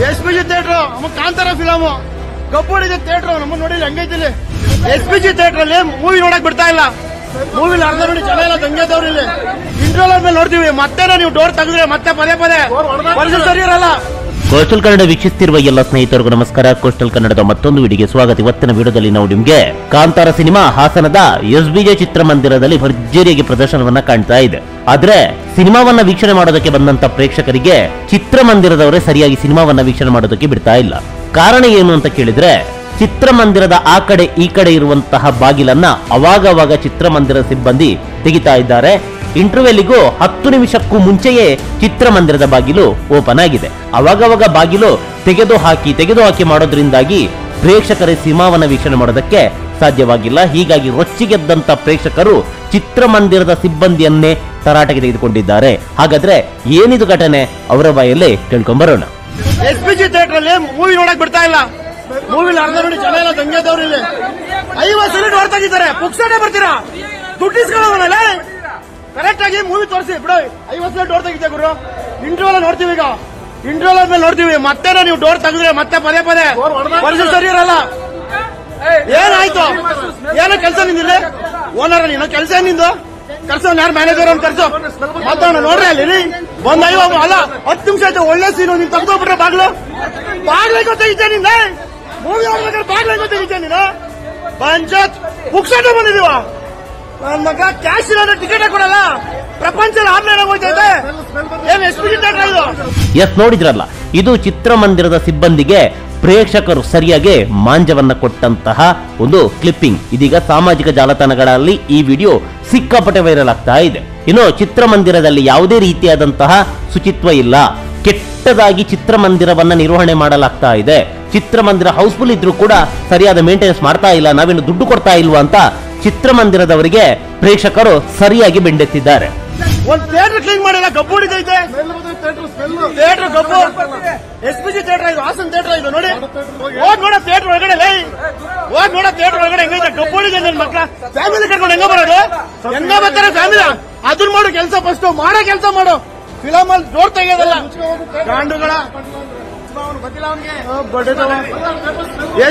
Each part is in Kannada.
SPG ಥಿಯೇಟರ್ ಕಾಂತಾರ ಫಿಲಮ್ ಕಪ್ಪೋಡಿ ಥಿಯೇಟರ್ ನಮ್ಮ ನೋಡಿಲ್ಲ ಹಂಗೈತಿಲ್ಲಿ SPG ಥಿಯೇಟರ್ ಅಲ್ಲಿ ಮೂವಿ ನೋಡಕ್ ಬಿಡ್ತಾ ಇಲ್ಲ. ಮೂವಿ ಅರ್ಧ ನೋಡಿ ಜನ ಎಲ್ಲ ದಂಗೆದವ್ರು ಇಲ್ಲಿ ಇಂಟ್ರೋಲ್ ಆದ್ಮೇಲೆ ನೋಡ್ತೀವಿ. ಮತ್ತೆ ನೀವು ಡೋರ್ ತೆಗೆದ್ರೆ ಮತ್ತೆ ಪದೇ ಪರಿಸ್ಥಿತಿ ಸರಿ ಇರಲ್ಲ. ಕೋಸ್ಟಲ್ ಕನ್ನಡ ವೀಕ್ಷಿಸುತ್ತಿರುವ ಎಲ್ಲ ಸ್ನೇಹಿತರಿಗೂ ನಮಸ್ಕಾರ. ಕೋಸ್ಟಲ್ ಕನ್ನಡದ ಮತ್ತೊಂದು ವಿಡಿಯೋಗೆ ಸ್ವಾಗತ. ಇವತ್ತಿನ ವಿಡಿಯೋದಲ್ಲಿ ನಾವು ನಿಮಗೆ ಕಾಂತಾರ ಸಿನಿಮಾ ಹಾಸನದ SBJ ಚಿತ್ರಮಂದಿರದಲ್ಲಿ ಭರ್ಜರಿಯಾಗಿ ಪ್ರದರ್ಶನವನ್ನ ಕಾಣ್ತಾ ಇದೆ. ಆದ್ರೆ ಸಿನಿಮಾವನ್ನ ವೀಕ್ಷಣೆ ಮಾಡೋದಕ್ಕೆ ಬಂದಂತ ಪ್ರೇಕ್ಷಕರಿಗೆ ಚಿತ್ರಮಂದಿರದವರೇ ಸರಿಯಾಗಿ ಸಿನಿಮಾವನ್ನ ವೀಕ್ಷಣೆ ಮಾಡೋದಕ್ಕೆ ಬಿಡ್ತಾ ಇಲ್ಲ. ಕಾರಣ ಏನು ಅಂತ ಕೇಳಿದ್ರೆ, ಚಿತ್ರಮಂದಿರದ ಆ ಕಡೆ ಈ ಕಡೆ ಇರುವಂತಹ ಬಾಗಿಲನ್ನ ಅವಾಗವಾಗ ಚಿತ್ರಮಂದಿರದ ಸಿಬ್ಬಂದಿ ತೆಗಿತಾ ಇದ್ದಾರೆ. ಇಂಟರ್ವ್ಯೂಲಿಗೂ 10 ನಿಮಿಷಕ್ಕೂ ಮುಂಚೆಯೇ ಚಿತ್ರಮಂದಿರದ ಬಾಗಿಲು ಓಪನ್ ಆಗಿದೆ. ಅವಾಗವಾಗ ಬಾಗಿಲು ತೆಗೆದು ಹಾಕಿ ಮಾಡೋದ್ರಿಂದಾಗಿ ಪ್ರೇಕ್ಷಕರ ಸಿನಿಮಾವನ್ನ ವೀಕ್ಷಣೆ ಮಾಡೋದಕ್ಕೆ ಸಾಧ್ಯವಾಗಿಲ್ಲ. ಹೀಗಾಗಿ ರೊಚ್ಚಿಗೆದ್ದಂತ ಪ್ರೇಕ್ಷಕರು ಚಿತ್ರಮಂದಿರದ ಸಿಬ್ಬಂದಿಯನ್ನೇ ತರಾಟೆಗೆ ತೆಗೆದುಕೊಂಡಿದ್ದಾರೆ. ಹಾಗಾದ್ರೆ ಏನಿದು ಘಟನೆ, ಅವರ ಬಾಯಲ್ಲೇ ಕೇಳ್ಕೊಂಡ್ಬರೋಣ. SPG ಥಿಯೇಟರ್ ಅಲ್ಲಿ ಮೂವಿ ನೋಡಕ್ ಬಿಡ್ತಾ ಇಲ್ಲ. ಮೂವಿ ಅರ್ಧ ನೋಡಿ ಜನ ಎಲ್ಲ ದಂಗೆದವ್ರು ಇಲ್ಲಿ 50 ಸಲ ಡೋರ್ ತೆಗಿತಾರೆ. ಪುಕ್ಸಟೆ ಬರ್ತೀರಾ, ದುಡ್ಡಿಸ್ಕೊಳ್ಳೋಲ್ಲ. ಕರೆಕ್ಟ್ ಆಗಿ ಮೂವಿ ತೋರಿಸಿ ಬಿಡು. 50 ಸಲ ಡೋರ್ ತೆಗಿತೆ ಗುರು. ಇಂಟ್ರೋಲ್ ನೋಡ್ತೀವಿ. ಈಗ ಇಂಟ್ರೋಲ್ ಆದ್ಮೇಲೆ ನೋಡ್ತೀವಿ. ಮತ್ತೆ ನೀವು ಡೋರ್ ತೆಗೆದ್ರೆ ಮತ್ತೆ ಪದೇ ಪರಿಸ್ಥಿತಿ ಸರಿ ಇರಲ್ಲ. ಏನಾಯ್ತು? ಏನೋ ಕೆಲಸ ನಿಂದಿಲ್ಲ. ಓನರ್ ನೀನು ಕೆಲಸ ನಿಂದು ಕರ್ಸೋ. ಯಾರು ಮ್ಯಾನೇಜರ್ ಅಂತ ಕರ್ಸೋ, ಮಾತಾಡೋಣ. ನೋಡ್ರಿ ಅಲ್ಲಿ ಒಂದ್ 10 ನಿಮಿಷ ಆಯ್ತು. ಒಳ್ಳೆ ಸೀನು. ನೀನ್ ತೆಗ್ದೋಗ್ಬಿಟ್ರೆ ಬಾಗ್ಲೇ ಗೊತ್ತಾಗಿದ್ದೆ ನಿಂದ. ಮೂವಿ ನೋಡ್ಬೇಕಾದ್ರೆ ಬಾಗ್ಲೇ ಗೊತ್ತಾಗಿದ್ದೆ ನೀನು. ಪಂಚಾಯತ್ ಪುಕ್ಸಟೆ ಬಂದಿದೀವ. ನನ್ ಮಗ ಕ್ಯಾಶ್ ಇಲ್ಲ, ಟಿಕೆಟ್ ಕೊಡಲ್ಲ. ಪ್ರಪಂಚದಲ್ಲಿ ಆನ್ಲೈನ್ ಹೋಗ್ತೈತೆ. ಏನ್ SPG ಥಿಯೇಟರ್ ಇದು? ಎಸ್, ನೋಡಿದ್ರಲ್ಲ, ಇದು ಚಿತ್ರಮಂದಿರದ ಸಿಬ್ಬಂದಿಗೆ ಪ್ರೇಕ್ಷಕರು ಸರಿಯಾಗಿ ಮಾಂಜವನ್ನ ಕೊಟ್ಟಂತಹ ಒಂದು ಕ್ಲಿಪ್ಪಿಂಗ್. ಇದೀಗ ಸಾಮಾಜಿಕ ಜಾಲತಾಣಗಳಲ್ಲಿ ಈ ವಿಡಿಯೋ ಸಿಕ್ಕಾಪಟ್ಟೆ ವೈರಲ್ ಆಗ್ತಾ ಇದೆ. ಇನ್ನು ಚಿತ್ರಮಂದಿರದಲ್ಲಿ ಯಾವುದೇ ರೀತಿಯಾದಂತಹ ಶುಚಿತ್ವ ಇಲ್ಲ. ಕೆಟ್ಟದಾಗಿ ಚಿತ್ರಮಂದಿರವನ್ನ ನಿರ್ವಹಣೆ ಮಾಡಲಾಗ್ತಾ ಇದೆ. ಚಿತ್ರಮಂದಿರ ಹೌಸ್ಫುಲ್ ಇದ್ರೂ ಕೂಡ ಸರಿಯಾದ ಮೇಂಟೆನೆನ್ಸ್ ಮಾಡ್ತಾ ಇಲ್ಲ. ನಾವೇನು ದುಡ್ಡು ಕೊಡ್ತಾ ಇಲ್ವಾ ಅಂತ ಚಿತ್ರಮಂದಿರದವರಿಗೆ ಪ್ರೇಕ್ಷಕರು ಸರಿಯಾಗಿ ಬೆಂಡೆತ್ತಿದ್ದಾರೆ. ಒಂದ್ ಥಿಯೇಟರ್ ಕ್ಲೀನ್ ಮಾಡಿಲ್ಲ, ಗಬ್ಬು ಹೊಡಿತೈತೆ. ಥಿಯೇಟರ್ ಗಬ್ಬು. SPG ಥಿಯೇಟರ್ ಇದು, ಹಾಸನ್ ಥಿಯೇಟರ್ ಇದು. ನೋಡಿ, ಹೋಗ್ ನೋಡ ಥಿಯೇಟರ್ ಒಳಗಡೆ. ಹೋಗ್ ನೋಡ ಥಿಯೇಟರ್ ಒಳಗಡೆ ಹೆಂಗೈತೆ. ಗಬ್ಬು ಹೊಡಿದೆ. ನನ್ ಮಕ್ಳ ಫ್ಯಾಮಿಲಿ ಕರ್ಕೊಂಡು ಹೆಂಗ ಬರೋದು? ಹೆಂಗ ಬರ್ತಾರೆ ಫ್ಯಾಮಿಲಿ? ಅದನ್ನ ಮಾಡು ಕೆಲಸ. ಫಸ್ಟ್ ಮಾಡೋ ಕೆಲಸ ಮಾಡು. ಫಿಲಮ್ ಅಲ್ಲಿ ಡೋರ್ ತೆಗೆಯೋದಲ್ಲ. ಗಾಂಡುಗಳ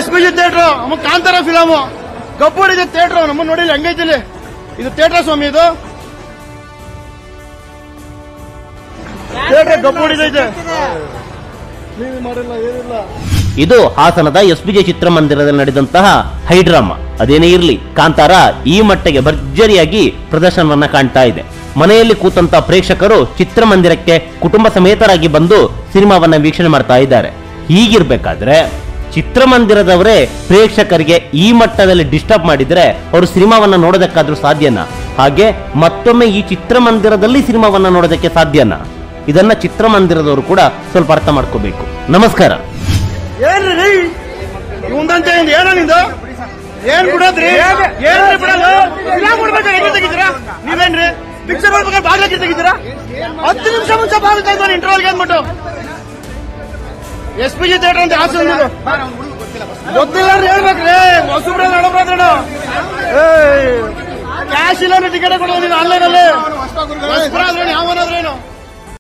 SPG ಥಿಯೇಟರ್ ಕಾಂತಾರ ಫಿಲಮ್ ಗಬ್ಬು ಹೊಡಿದೆ ಥಿಯೇಟರ್ ನಮ್ಮ ನೋಡಿಲ್ಲ ಹೆಂಗೈತಿಲ್ಲಿ. ಇದು ಥಿಯೇಟರ್ ಸ್ವಾಮಿ. ಇದು ಇದು ಹಾಸನದ SBJ ಚಿತ್ರಮಂದಿರದಲ್ಲಿ ನಡೆದಂತಹ ಹೈಡ್ರಾಮಾ. ಅದೇನೇ ಇರಲಿ, ಕಾಂತಾರ ಈ ಮಟ್ಟಿಗೆ ಭರ್ಜರಿಯಾಗಿ ಪ್ರದರ್ಶನವನ್ನ ಕಾಣ್ತಾ ಇದೆ. ಮನೆಯಲ್ಲಿ ಕೂತಂತ ಪ್ರೇಕ್ಷಕರು ಚಿತ್ರಮಂದಿರಕ್ಕೆ ಕುಟುಂಬ ಸಮೇತರಾಗಿ ಬಂದು ಸಿನಿಮಾವನ್ನ ವೀಕ್ಷಣೆ ಮಾಡ್ತಾ ಇದ್ದಾರೆ. ಹೀಗಿರ್ಬೇಕಾದ್ರೆ ಚಿತ್ರಮಂದಿರದವರೇ ಪ್ರೇಕ್ಷಕರಿಗೆ ಈ ಮಟ್ಟದಲ್ಲಿ ಡಿಸ್ಟರ್ಬ್ ಮಾಡಿದ್ರೆ ಅವರು ಸಿನಿಮಾವನ್ನ ನೋಡೋದಕ್ಕಾದ್ರೂ ಸಾಧ್ಯನಾ? ಹಾಗೆ ಮತ್ತೊಮ್ಮೆ ಈ ಚಿತ್ರಮಂದಿರದಲ್ಲಿ ಸಿನಿಮಾವನ್ನ ನೋಡೋದಕ್ಕೆ ಸಾಧ್ಯನಾ? ಇದನ್ನ ಚಿತ್ರಮಂದಿರದವರು ಕೂಡ ಸ್ವಲ್ಪ ಅರ್ಥ ಮಾಡ್ಕೋಬೇಕು. ನಮಸ್ಕಾರ. ಏನ್ರಿ ಇವಂದಂತೆ ಏನೋ ನಿಂದು? ಏನ್ ಬಿಡೋದ್ರಿ? ಏನ್ರಿ ಬಿಡೋದು? ಫಿಲಮ್ ನೋಡ್ಬೇಕಾದ್ರೆ ಹೆಂಗೆ ತೆಗಿತೀರಾ ನೀವೇನ್ರಿ? ಪಿಕ್ಚರ್ ನೋಡ್ಬೇಕಾದ್ರೆ ಬಾಗ್ಲಕ್ಕೆ ತೆಗಿತೀರಾ? 10 ನಿಮಿಷ ಮುಂಚೆ ಬಾಗಿಲು ತೆಗೆದು ಇಂಟರ್ವಲ್ಗೆ ಅಂದ್ಬಿಟ್ಟು. SPG ಥಿಯೇಟರ್ ಅಂತ ಹಾಸನ ಗೊತ್ತಿಲ್ಲ ಹೇಳ್ಬೇಕ್ರಿ. ಹೊಸಬ್ರ ನಡಬ್ರಾದ್ರಣ ಕ್ಯಾಶ್ ಇಲ್ಲ ಟಿಕೆಟ್ ಕೊಡೋದು ಆನ್ಲೈನ್ ಅಲ್ಲಿ. ಯಾವನಾದ್ರೇನು